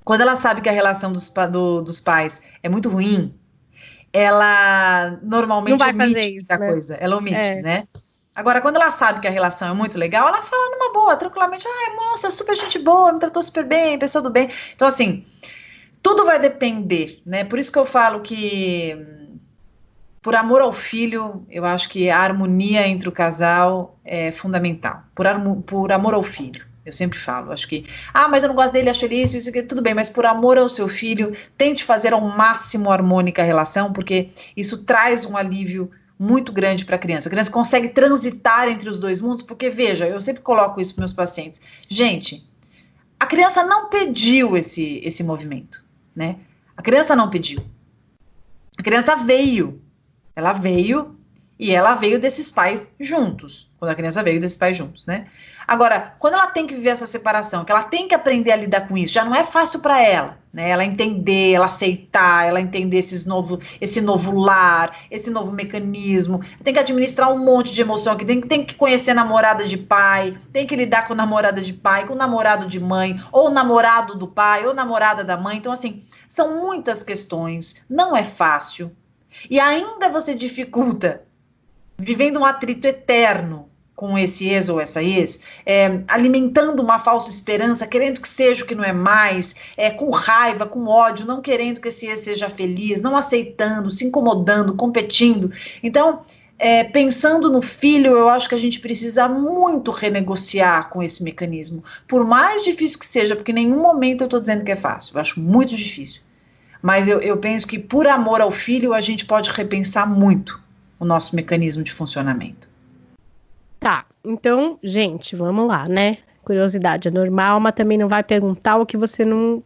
quando ela sabe que a relação dos pais é muito ruim, ela normalmente omite muita coisa, ela omite, né? Agora, quando ela sabe que a relação é muito legal, ela fala numa boa, tranquilamente, moça, super gente boa, me tratou super bem, pessoa do bem. Então, assim, tudo vai depender, né? Por isso que eu falo que, por amor ao filho, eu acho que a harmonia entre o casal é fundamental. Por amor ao filho, eu sempre falo. Acho que, mas eu não gosto dele, acho ele isso, tudo bem, mas por amor ao seu filho, tente fazer ao máximo harmônica a relação, porque isso traz um alívio muito grande para a criança. A criança consegue transitar entre os dois mundos, porque, veja, eu sempre coloco isso para meus pacientes. Gente, a criança não pediu esse movimento, né? A criança não pediu. A criança veio. Ela veio E ela veio desses pais juntos, quando a criança veio desses pais juntos, né? Agora, quando ela tem que viver essa separação, que ela tem que aprender a lidar com isso, já não é fácil para ela, né? Ela entender, ela aceitar, ela entender esse novo lar, esse novo mecanismo. Tem que administrar um monte de emoção aqui, tem que conhecer namorada de pai, tem que lidar com namorada de pai, com namorado de mãe, ou namorado do pai, ou namorada da mãe. Então, assim, são muitas questões, não é fácil. E ainda você dificulta, vivendo um atrito eterno com esse ex ou essa ex, alimentando uma falsa esperança, querendo que seja o que não é mais, com raiva, com ódio, não querendo que esse ex seja feliz, não aceitando, se incomodando, competindo. Então, pensando no filho, eu acho que a gente precisa muito renegociar com esse mecanismo, por mais difícil que seja, porque em nenhum momento eu estou dizendo que é fácil, eu acho muito difícil. Mas eu penso que por amor ao filho, a gente pode repensar muito o nosso mecanismo de funcionamento. Tá, então, gente, vamos lá, né? Curiosidade é normal, mas também não vai perguntar o que você não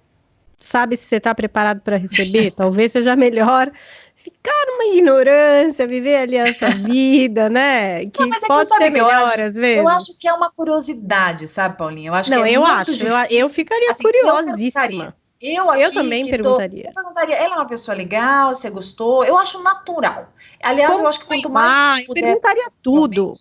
sabe se você está preparado para receber. Talvez seja melhor ficar numa ignorância, viver ali a sua vida, né? Que não, pode ser melhor às vezes. Eu acho que é uma curiosidade, sabe, Paulinha? Eu acho não, que eu ficaria assim, curiosíssima. Eu também perguntaria. Eu perguntaria, ela é uma pessoa legal, você gostou? Eu acho natural. Aliás, como eu acho que quanto mais eu perguntaria tudo.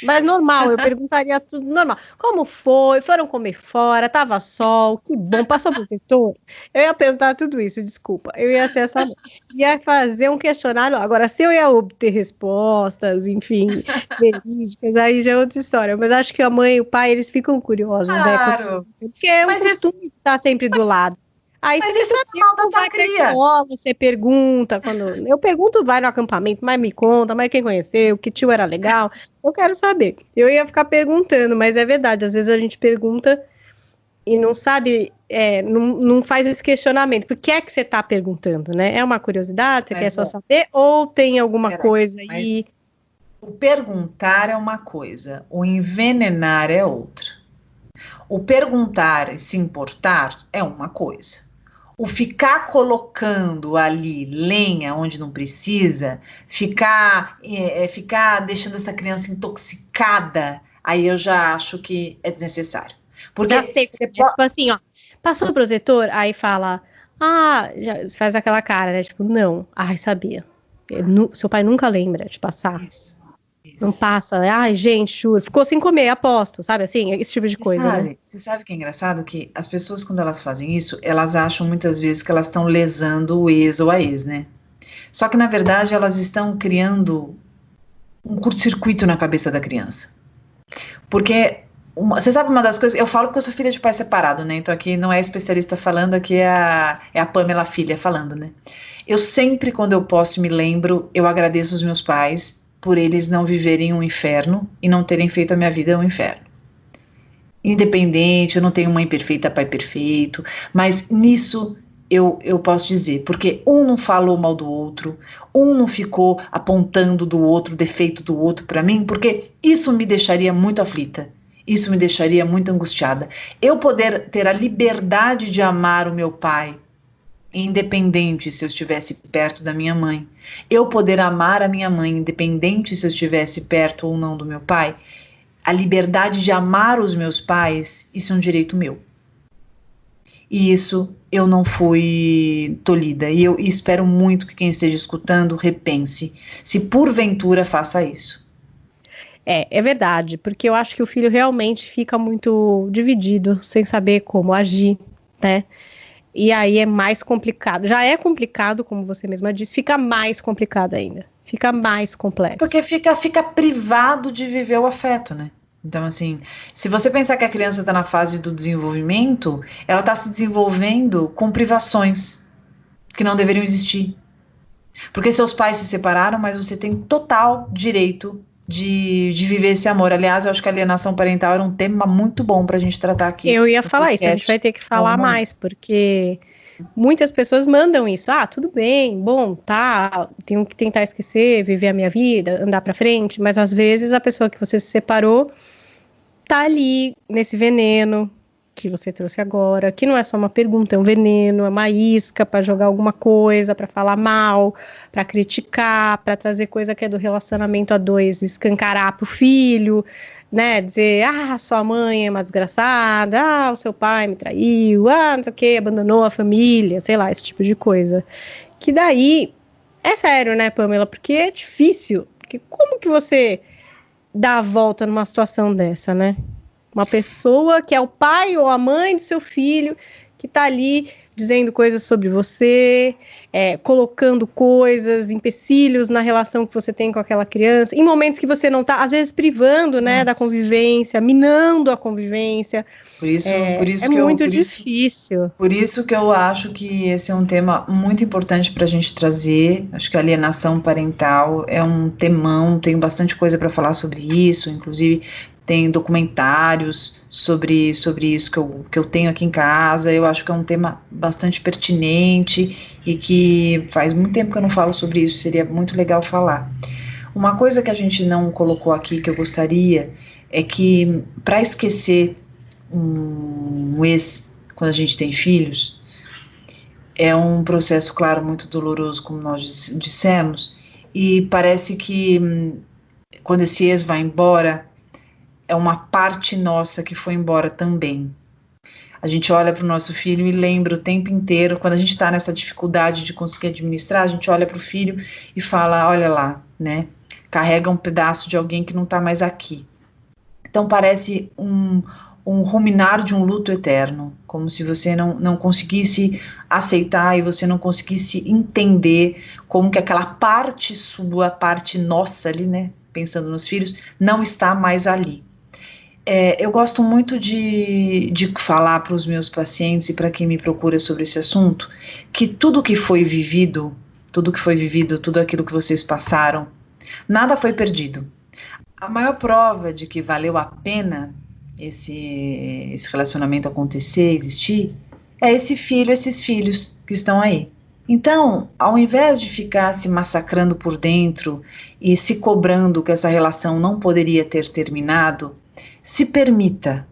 Mas normal, eu perguntaria tudo normal. Como foi? Foram comer fora? Tava sol? Que bom, passou protetor? Eu ia perguntar tudo isso, desculpa. Eu ia ser essa... Ia fazer um questionário. Agora, se eu ia obter respostas, enfim, verídicas, aí já é outra história. Mas acho que a mãe e o pai, eles ficam curiosos, claro. Né? Porque é um costume de estar sempre do lado. Aí mas você sabe como vai pra escola, você pergunta, eu pergunto, vai no acampamento, mas me conta, mas quem conheceu, que tio era legal, eu quero saber. Eu ia ficar perguntando, mas é verdade, às vezes a gente pergunta e não sabe, não faz esse questionamento, por que é que você está perguntando, né? É uma curiosidade, você quer só saber, ou tem alguma coisa aí? O perguntar é uma coisa, o envenenar é outra. O perguntar e se importar é uma coisa. O ficar colocando ali lenha onde não precisa, ficar deixando essa criança intoxicada, aí eu já acho que é desnecessário. Porque já sei, tipo assim, ó, passou o protetor, aí fala, já faz aquela cara, né, tipo, não, sabia. Seu pai nunca lembra de passar. Isso. Não passa, gente, juro, ficou sem comer, aposto, sabe assim, esse tipo de coisa, né? Você sabe que é engraçado? Que as pessoas, quando elas fazem isso, elas acham muitas vezes que elas estão lesando o ex ou a ex, né? Só que, na verdade, elas estão criando um curto-circuito na cabeça da criança. Porque, você sabe uma das coisas, eu falo porque eu sou filha de pai separado, né? Então aqui não é especialista falando, aqui é a Pamela filha falando, né? Eu sempre, quando eu posso, me lembro, eu agradeço os meus pais por eles não viverem um inferno e não terem feito a minha vida um inferno. Independente, eu não tenho mãe perfeita, pai perfeito, mas nisso eu posso dizer, porque um não falou mal do outro, um não ficou apontando do outro, o defeito do outro para mim, porque isso me deixaria muito aflita, isso me deixaria muito angustiada. Eu poder ter a liberdade de amar o meu pai, independente se eu estivesse perto da minha mãe, eu poder amar a minha mãe, independente se eu estivesse perto ou não do meu pai, a liberdade de amar os meus pais, isso é um direito meu. E isso eu não fui tolhida. E eu espero muito que quem esteja escutando repense, se porventura faça isso. É verdade, porque eu acho que o filho realmente fica muito dividido, sem saber como agir, né? E aí é mais complicado. Já é complicado, como você mesma disse, fica mais complicado ainda. Fica mais complexo. Porque fica privado de viver o afeto, né? Então, assim, se você pensar que a criança está na fase do desenvolvimento, ela está se desenvolvendo com privações que não deveriam existir. Porque seus pais se separaram, mas você tem total direito de viver esse amor. Aliás, eu acho que a alienação parental era um tema muito bom pra gente tratar aqui. Eu ia falar isso, a gente vai ter que falar mais, porque muitas pessoas mandam isso. Tudo bem, bom, tá, tenho que tentar esquecer, viver a minha vida, andar pra frente, mas às vezes a pessoa que você se separou tá ali, nesse veneno, que você trouxe agora, que não é só uma pergunta, é um veneno, é uma isca para jogar alguma coisa, para falar mal, para criticar, para trazer coisa que é do relacionamento a dois, escancarar pro filho, né, dizer, sua mãe é uma desgraçada, o seu pai me traiu, não sei o que, abandonou a família, sei lá, esse tipo de coisa. Que daí, é sério, né, Pamela, porque é difícil, porque como que você dá a volta numa situação dessa, né? Uma pessoa que é o pai ou a mãe do seu filho, que tá ali dizendo coisas sobre você, colocando coisas, empecilhos na relação que você tem com aquela criança, em momentos que você não tá, às vezes privando, né, da convivência, minando a convivência. Por isso muito difícil. Por isso que eu acho que esse é um tema muito importante para a gente trazer. Acho que a alienação parental é um temão, tem bastante coisa para falar sobre isso, inclusive tem documentários sobre isso que eu tenho aqui em casa. Eu acho que é um tema bastante pertinente e que faz muito tempo que eu não falo sobre isso, seria muito legal falar. Uma coisa que a gente não colocou aqui que eu gostaria é que, para esquecer um ex, quando a gente tem filhos, é um processo, claro, muito doloroso, como nós dissemos, e parece que quando esse ex vai embora, é uma parte nossa que foi embora também. A gente olha para o nosso filho e lembra o tempo inteiro, quando a gente está nessa dificuldade de conseguir administrar, a gente olha para o filho e fala, olha lá, né, carrega um pedaço de alguém que não está mais aqui. Então parece um ruminar de um luto eterno, como se você não conseguisse aceitar e você não conseguisse entender como que aquela parte sua, parte nossa ali, né, pensando nos filhos, não está mais ali. Eu gosto muito de falar para os meus pacientes e para quem me procura sobre esse assunto, que tudo que foi vivido, tudo aquilo que vocês passaram, nada foi perdido. A maior prova de que valeu a pena esse relacionamento acontecer, existir, é esse filho, esses filhos que estão aí. Então, ao invés de ficar se massacrando por dentro e se cobrando que essa relação não poderia ter terminado, se permita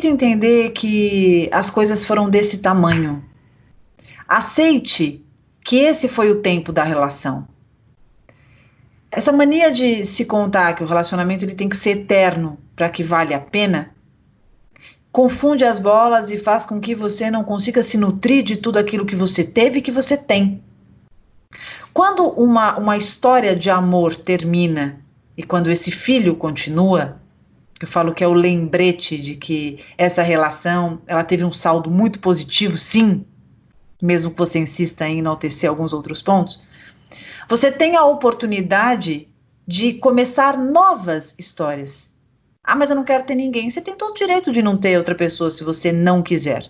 entender que as coisas foram desse tamanho. Aceite que esse foi o tempo da relação. Essa mania de se contar que o relacionamento ele tem que ser eterno para que vale a pena, confunde as bolas e faz com que você não consiga se nutrir de tudo aquilo que você teve e que você tem. Quando uma história de amor termina e quando esse filho continua, eu falo que é o lembrete de que essa relação ela teve um saldo muito positivo, sim, mesmo que você insista em enaltecer alguns outros pontos, você tem a oportunidade de começar novas histórias. Mas eu não quero ter ninguém. Você tem todo o direito de não ter outra pessoa se você não quiser.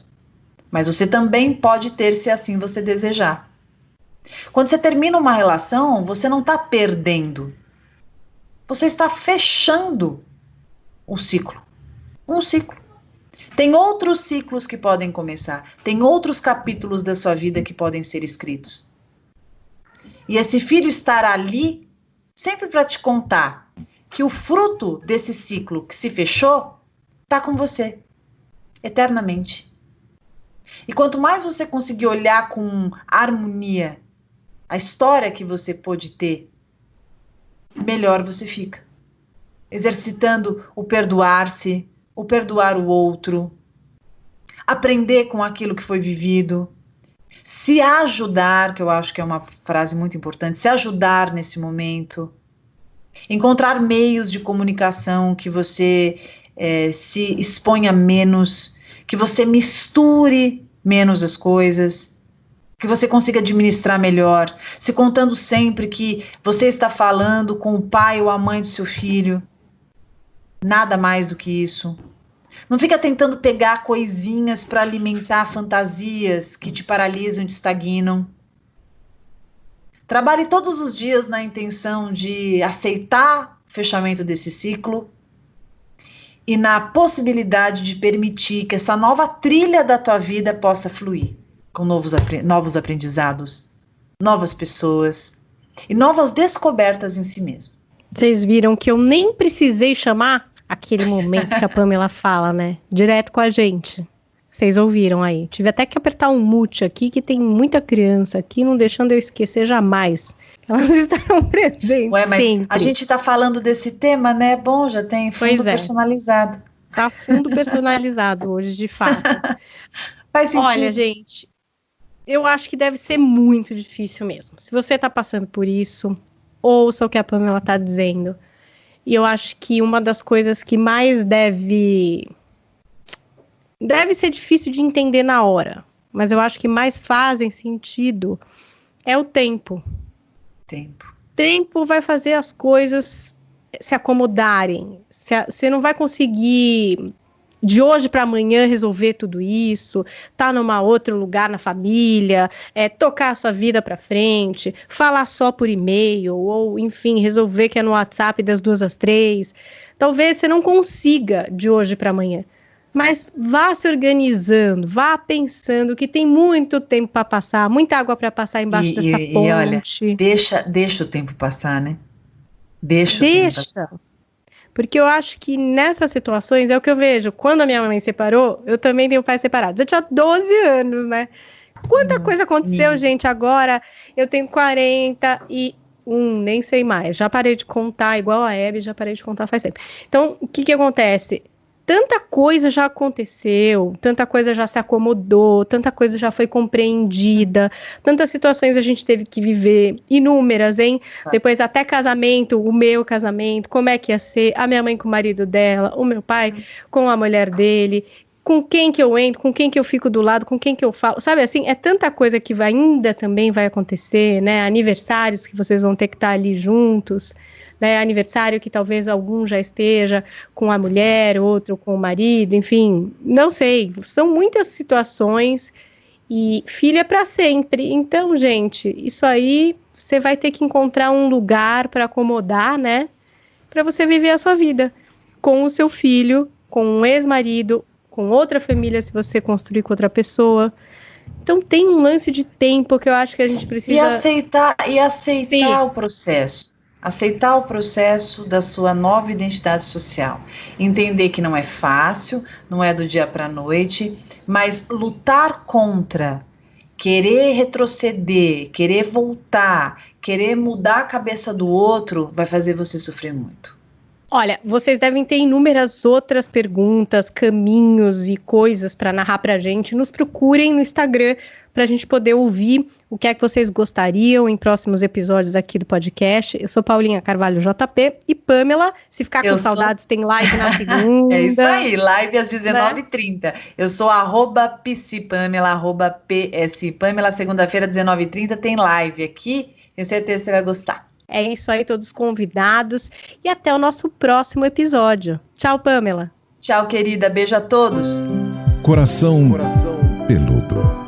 Mas você também pode ter se assim você desejar. Quando você termina uma relação, você não está perdendo. Você está fechando um ciclo. Um ciclo. Tem outros ciclos que podem começar. Tem outros capítulos da sua vida que podem ser escritos. E esse filho estar ali sempre para te contar que o fruto desse ciclo que se fechou está com você, eternamente. E quanto mais você conseguir olhar com harmonia a história que você pôde ter, melhor você fica. Exercitando o perdoar-se, o perdoar o outro, aprender com aquilo que foi vivido, se ajudar, que eu acho que é uma frase muito importante, se ajudar nesse momento, encontrar meios de comunicação que você se exponha menos, que você misture menos as coisas, que você consiga administrar melhor, se contando sempre que você está falando com o pai ou a mãe do seu filho, nada mais do que isso. Não fica tentando pegar coisinhas para alimentar fantasias que te paralisam e te estagnam. Trabalhe todos os dias na intenção de aceitar o fechamento desse ciclo e na possibilidade de permitir que essa nova trilha da tua vida possa fluir com novos aprendizados, novas pessoas e novas descobertas em si mesmo. Vocês viram que eu nem precisei chamar aquele momento que a Pamela fala, né? Direto com a gente. Vocês ouviram aí. Tive até que apertar um mute aqui, que tem muita criança aqui, não deixando eu esquecer jamais. Elas estarão presentes. Ué, mas sempre. a gente está falando desse tema, né? Bom, já tem fundo personalizado. Tá fundo personalizado hoje, de fato. Faz sentido. Olha, gente, eu acho que deve ser muito difícil mesmo. Se você tá passando por isso, ouça o que a Pamela tá dizendo. E eu acho que uma das coisas que mais deve ser difícil de entender na hora, mas eu acho que mais fazem sentido é o tempo. Tempo vai fazer as coisas se acomodarem. Você não vai conseguir de hoje para amanhã resolver tudo isso, tá numa outro lugar na família, tocar a sua vida para frente, falar só por e-mail, ou enfim, resolver que é no WhatsApp das 2 às 3. Talvez você não consiga de hoje para amanhã, mas vá se organizando, vá pensando que tem muito tempo para passar, muita água para passar embaixo dessa ponte. E olha, deixa o tempo passar, né? Deixa. Porque eu acho que nessas situações é o que eu vejo. Quando a minha mãe separou, eu também tenho pais separados. Eu tinha 12 anos, né? Quanta coisa aconteceu, gente. Agora eu tenho 41, nem sei mais. Já parei de contar, igual a Hebe, já parei de contar faz tempo. Então, o que acontece? Tanta coisa já aconteceu, tanta coisa já se acomodou, tanta coisa já foi compreendida, tantas situações a gente teve que viver, inúmeras, hein? Depois até casamento, o meu casamento, como é que ia ser, a minha mãe com o marido dela, o meu pai com a mulher dele, com quem que eu entro, com quem que eu fico do lado, com quem que eu falo, sabe assim, é tanta coisa que ainda também vai acontecer, né? Aniversários que vocês vão ter que estar ali juntos, né, aniversário que talvez algum já esteja com a mulher, outro com o marido, enfim, não sei, são muitas situações e filho é para sempre. Então, gente, isso aí você vai ter que encontrar um lugar para acomodar, né, para você viver a sua vida com o seu filho, com um ex-marido, com outra família se você construir com outra pessoa. Então tem um lance de tempo que eu acho que a gente precisa... E aceitar o processo. Aceitar o processo da sua nova identidade social. Entender que não é fácil, não é do dia para a noite, mas lutar contra, querer retroceder, querer voltar, querer mudar a cabeça do outro, vai fazer você sofrer muito. Olha, vocês devem ter inúmeras outras perguntas, caminhos e coisas para narrar para a gente. Nos procurem no Instagram para a gente poder ouvir o que é que vocês gostariam em próximos episódios aqui do podcast. Eu sou Paulinha Carvalho JP e Pamela, se ficar com saudades, tem live na segunda. É isso aí, live às 19h30. Né? Eu sou @psipamela, @pspamela, segunda-feira, 19h30, tem live aqui. Tenho certeza que você vai gostar. É isso aí, todos convidados. E até o nosso próximo episódio. Tchau, Pamela. Tchau, querida. Beijo a todos. Coração peludo.